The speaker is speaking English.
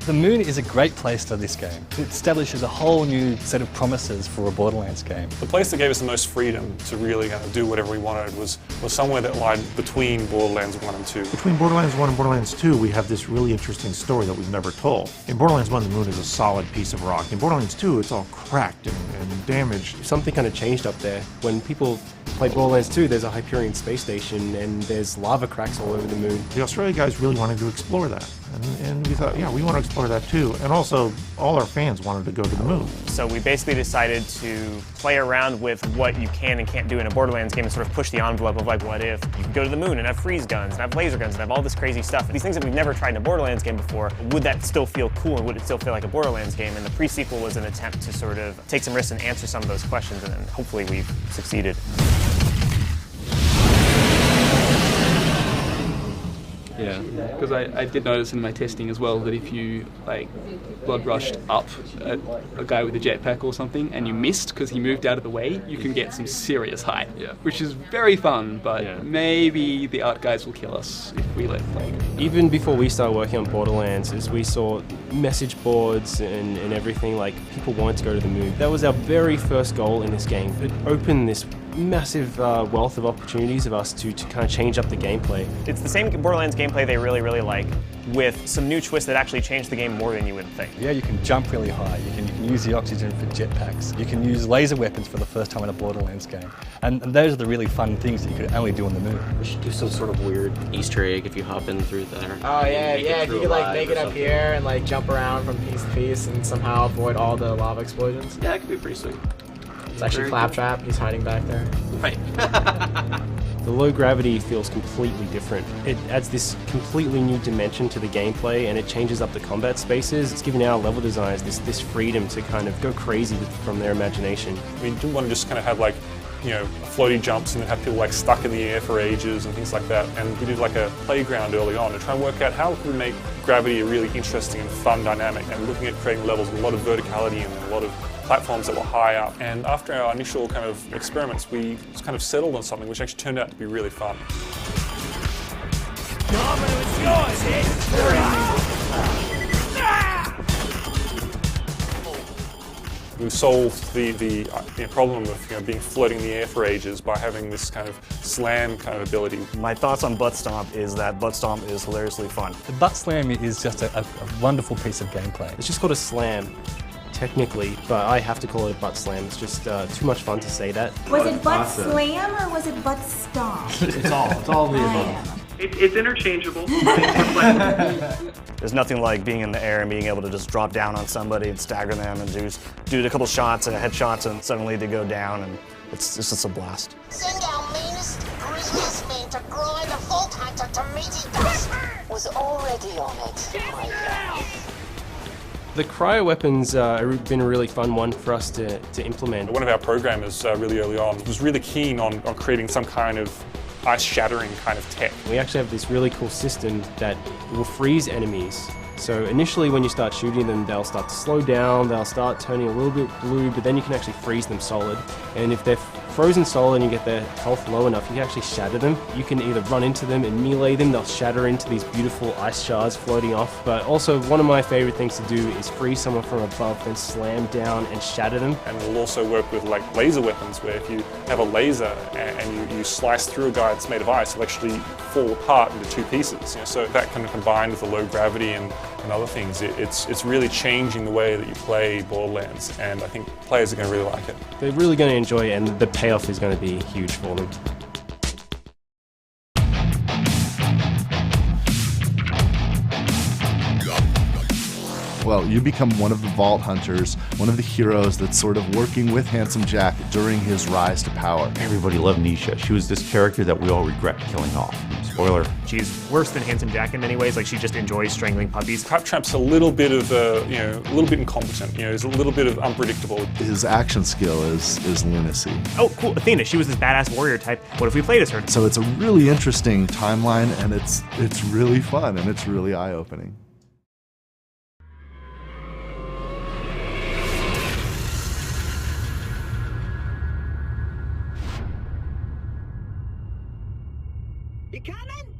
The moon is a great place for this game. It establishes a whole new set of promises for a Borderlands game. The place that gave us the most freedom to really do whatever we wanted was somewhere that lied between Borderlands 1 and 2. Between Borderlands 1 and Borderlands 2, we have this really interesting story that we've never told. In Borderlands 1, the moon is a solid piece of rock. In Borderlands 2, it's all cracked and damaged. Something kind of changed up there. When people play Borderlands 2, there's a Hyperion space station and there's lava cracks all over the moon. The Australia guys really wanted to explore that. And we thought, yeah, we want to explore that too. And also, all our fans wanted to go to the moon. So we basically decided to play around with what you can and can't do in a Borderlands game and sort of push the envelope of like, what if you could go to the moon and have freeze guns and have laser guns and have all this crazy stuff. These things that we've never tried in a Borderlands game before, would that still feel cool and would it still feel like a Borderlands game? And the pre-sequel was an attempt to sort of take some risks and answer some of those questions, and then hopefully we've succeeded. Yeah, because I did notice in my testing as well that if you blood rushed up at a guy with a jetpack or something and you missed because he moved out of the way, you can get some serious height, which is very fun, but maybe the art guys will kill us if we let play. Even before we started working on Borderlands, as we saw message boards and everything, like people wanted to go to the moon. That was our very first goal in this game. It opened this massive wealth of opportunities of us to kind of change up the gameplay. It's the same Borderlands gameplay they really, really like, with some new twists that actually change the game more than you would think. Yeah, you can jump really high, you can use the oxygen for jetpacks, you can use laser weapons for the first time in a Borderlands game. And those are the really fun things that you could only do on the moon. We should do some sort of weird Easter egg if you hop in through there. Oh yeah, if you could make it up here and jump around from piece to piece and somehow avoid all the lava explosions. Yeah, that could be pretty sweet. It's actually Claptrap, he's hiding back there. Right. The low gravity feels completely different. It adds this completely new dimension to the gameplay and it changes up the combat spaces. It's giving our level designers this freedom to kind of go crazy from their imagination. We didn't want to just kind of have floaty jumps and then have people stuck in the air for ages and things like that. And we did a playground early on to try and work out how we could make gravity a really interesting and fun dynamic, and looking at creating levels with a lot of verticality and a lot of platforms that were high up. And after our initial kind of experiments, we just kind of settled on something which actually turned out to be really fun. We've solved the problem of being floating in the air for ages by having this kind of slam kind of ability. My thoughts on Butt Stomp is that Butt Stomp is hilariously fun. The butt slam is just a wonderful piece of gameplay. It's just called a slam, technically, but I have to call it a butt slam. It's just too much fun to say that. Was it butt slam or was it butt stomp? It's all the above. It's interchangeable. There's nothing like being in the air and being able to just drop down on somebody and stagger them and do a couple shots and headshots and suddenly they go down, and it's just a blast. Send our meanest, greasiest man to grind a Vault Hunter to meaty dust. Was already on it. The cryo weapons have been a really fun one for us to implement. One of our programmers really early on was really keen on creating some kind of ice-shattering kind of tech. We actually have this really cool system that will freeze enemies. So initially when you start shooting them, they'll start to slow down, they'll start turning a little bit blue, but then you can actually freeze them solid. And if they're frozen solid and you get their health low enough, you can actually shatter them. You can either run into them and melee them, they'll shatter into these beautiful ice shards floating off. But also one of my favorite things to do is freeze someone from above, then slam down and shatter them. And we'll also work with laser weapons, where if you have a laser and you slice through a guy that's made of ice, it'll actually fall apart into two pieces. So that kind of combined with the low gravity and other things, it's really changing the way that you play Borderlands, and I think players are going to really like it. They're really going to enjoy it, and the payoff is going to be huge for them. Well, you become one of the Vault Hunters, one of the heroes that's sort of working with Handsome Jack during his rise to power. Everybody loved Nisha. She was this character that we all regret killing off. Spoiler. She's worse than Handsome Jack in many ways. She just enjoys strangling puppies. Claptrap's a little bit of a little bit incompetent. He's a little bit of unpredictable. His action skill is lunacy. Oh, cool. Athena, she was this badass warrior type. What if we played as her? So it's a really interesting timeline, and it's really fun, and it's really eye-opening. You coming?